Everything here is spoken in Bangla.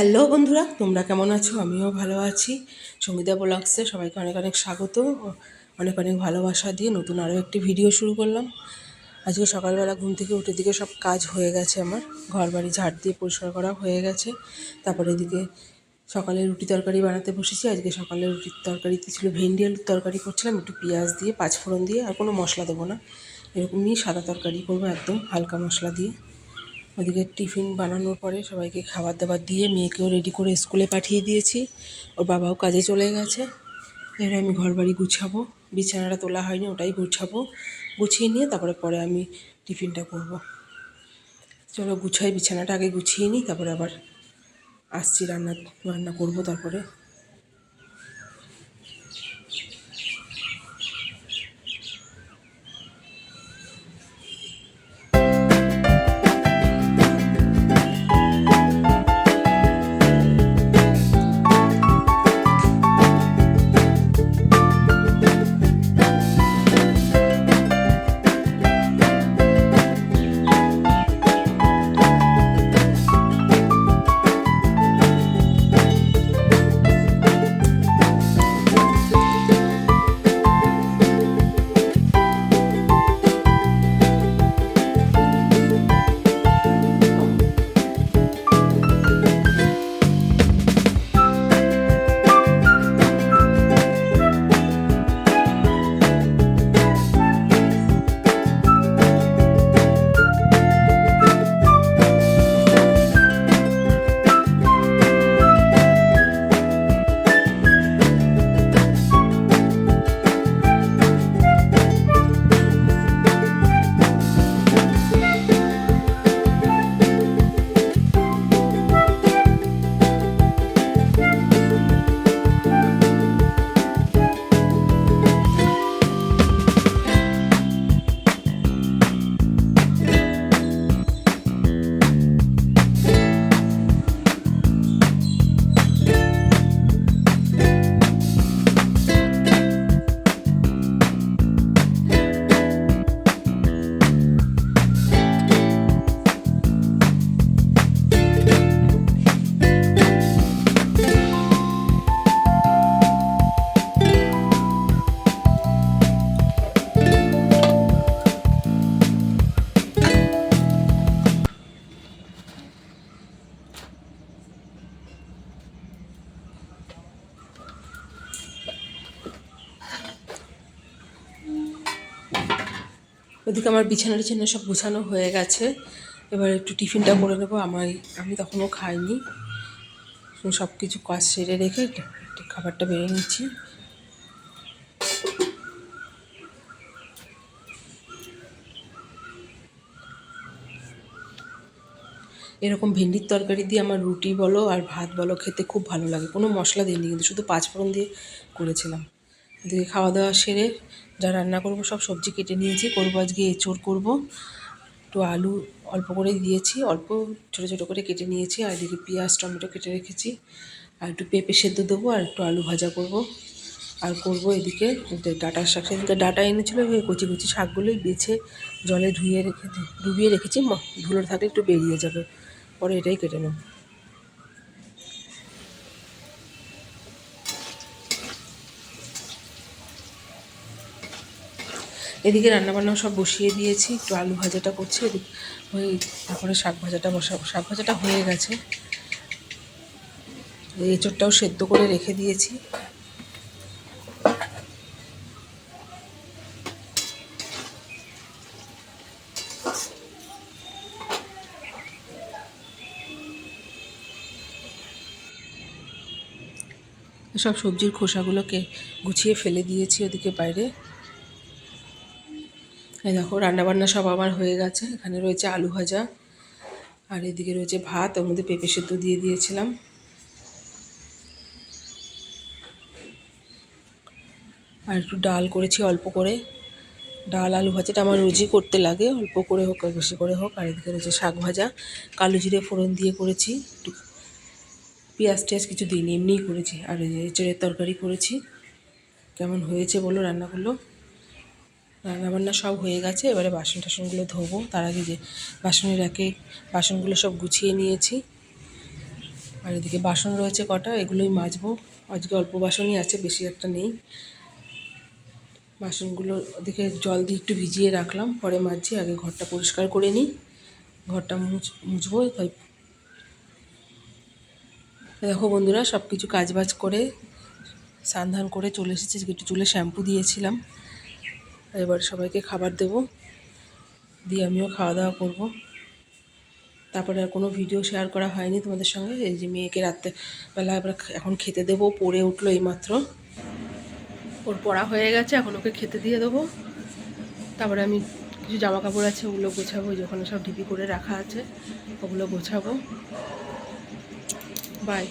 হ্যালো বন্ধুরা, তোমরা কেমন আছো? আমিও ভালো আছি। সঙ্গীতা ব্লগসে সবাইকে অনেক অনেক স্বাগত, অনেক অনেক ভালোবাসা দিয়ে নতুন আরও একটি ভিডিও শুরু করলাম। আজকে সকালবেলা ঘুম থেকে উঠে দিকে সব কাজ হয়ে গেছে, আমার ঘর বাড়ি ঝাড় দিয়ে পরিষ্কার করা হয়ে গেছে। তারপরে এদিকে সকালে রুটি তরকারি বানাতে বসেছি। আজকে সকালে রুটির তরকারিতে ছিল ভেন্ডি আলুর তরকারি করছিলাম, একটু পেঁয়াজ দিয়ে পাঁচফোড়ন দিয়ে, আর কোনো মশলা দেবো না, এরকমই সাদা তরকারি করবো একদম হালকা মশলা দিয়ে। ওদিকে টিফিন বানানোর পরে সবাইকে খাবার দাবার দিয়ে মেয়েকেও রেডি করে স্কুলে পাঠিয়ে দিয়েছি। ওর বাবাও কাজে চলে গেছে। এবারে আমি ঘর বাড়ি গুছাবো, বিছানাটা তোলা হয়নি, ওটাই গুছাবো। গুছিয়ে নিয়ে তারপরে আমি টিফিনটা করব। চলো গুছাই, বিছানাটা আগে গুছিয়ে নিই, তারপরে আবার আসছি, রান্না করবো তারপরে। ওদিকে আমার বিছানা টিছানা সব গুছানো হয়ে গেছে। এবার একটু টিফিনটা করে নেবো। আমি তখনও খাইনি, সব কিছু কাজ সেরে রেখে একটু খাবারটা বেড়ে নিচ্ছি। এরকম ভেন্ডির তরকারি দিয়ে আমার রুটি বলো আর ভাত বলো খেতে খুব ভালো লাগে। কোনো মশলা দিইনি, কিন্তু শুধু পাঁচফোড়ন দিয়ে করেছিলাম। এদিকে খাওয়া দাওয়া সেরে যা রান্না করবো সব সবজি কেটে নিয়েছি। করবো আজকে এঁচোড় করবো। একটু আলু অল্প করেই দিয়েছি, অল্প ছোটো ছোটো করে কেটে নিয়েছি। আর এদিকে পেঁয়াজ টমেটো কেটে রেখেছি। আর একটু পেঁপে সেদ্ধ দেবো, আর একটু আলু ভাজা করব। আর করবো এদিকে ডাঁটার শাক। সেদিকে ডাঁটা এনেছিলো, কচি কচি শাকগুলোই বেছে জলে ডুবিয়ে রেখেছি। ধুলো থাকলে একটু বেরিয়ে যাবে, পরে এটাই কেটে নেব। এদিকে রান্নাবান্না সব বসিয়ে দিয়েছি, একটু আলু ভাজাটা করছি। তারপরে শাক ভাজাটা বসাবো। শাক ভাজাটা হয়ে গেছে, এঁচোড়টাও সেদ্ধ করে রেখে দিয়েছি। সব সবজির খোসাগুলোকে গুছিয়ে ফেলে দিয়েছি ওদিকে বাইরে। এই দেখো রান্নাবান্না সব আমার হয়ে গেছে। এখানে রয়েছে আলু ভাজা, আর এদিকে রয়েছে ভাত, ওর মধ্যে পেঁপে সেদ্ধ দিয়ে দিয়েছিলাম। আর একটু ডাল করেছি অল্প করে। ডাল আলু ভাজাটা আমার রোজই করতে লাগে, অল্প করে হোক আর বেশি করে হোক। আর এদিকে রয়েছে শাক ভাজা, কালো জিরে ফোড়ন দিয়ে করেছি, একটু পেঁয়াজ টেয়াজ কিছু দিইনি, এমনিই করেছি। আর এঁচোড়ের তরকারি করেছি। কেমন হয়েছে বলো রান্নাগুলো? রান্নাবান্না সব হয়ে গেছে। এবারে বাসন টাসনগুলো ধোবো। তার আগে যে বাসনের বাসনগুলো সব গুছিয়ে নিয়েছি। আর এদিকে বাসন রয়েছে কটা, এগুলোই মাজবো। আজকে অল্প বাসনই আছে, বেশি একটা নেই। বাসনগুলো ওদিকে জল দিয়ে একটু ভিজিয়ে রাখলাম, পরে মাজছি। আগে ঘরটা পরিষ্কার করে নিই, ঘরটা মুছবো। তাই দেখো বন্ধুরা, সব কিছু কাজবাজ করে স্নান ধান করে চলে এসেছি। একটু চুলে শ্যাম্পু দিয়েছিলাম। এবার সবাইকে খাবার দেবো, দিয়ে আমিও খাওয়া দাওয়া করবো। তারপরে আর কোনো ভিডিও শেয়ার করা হয়নি তোমাদের সঙ্গে। এই যে মেয়েকে রাত্রেবেলা এবার এখন খেতে দেবো, পড়ে উঠলো এইমাত্র। ওর পড়া হয়ে গেছে, এখন ওকে খেতে দিয়ে দেবো। তারপরে আমি কিছু জামা কাপড় আছে, ওগুলো গোছাবো। ওখানে সব ডিপি করে রাখা আছে, ওগুলো গোছাবো। বাই।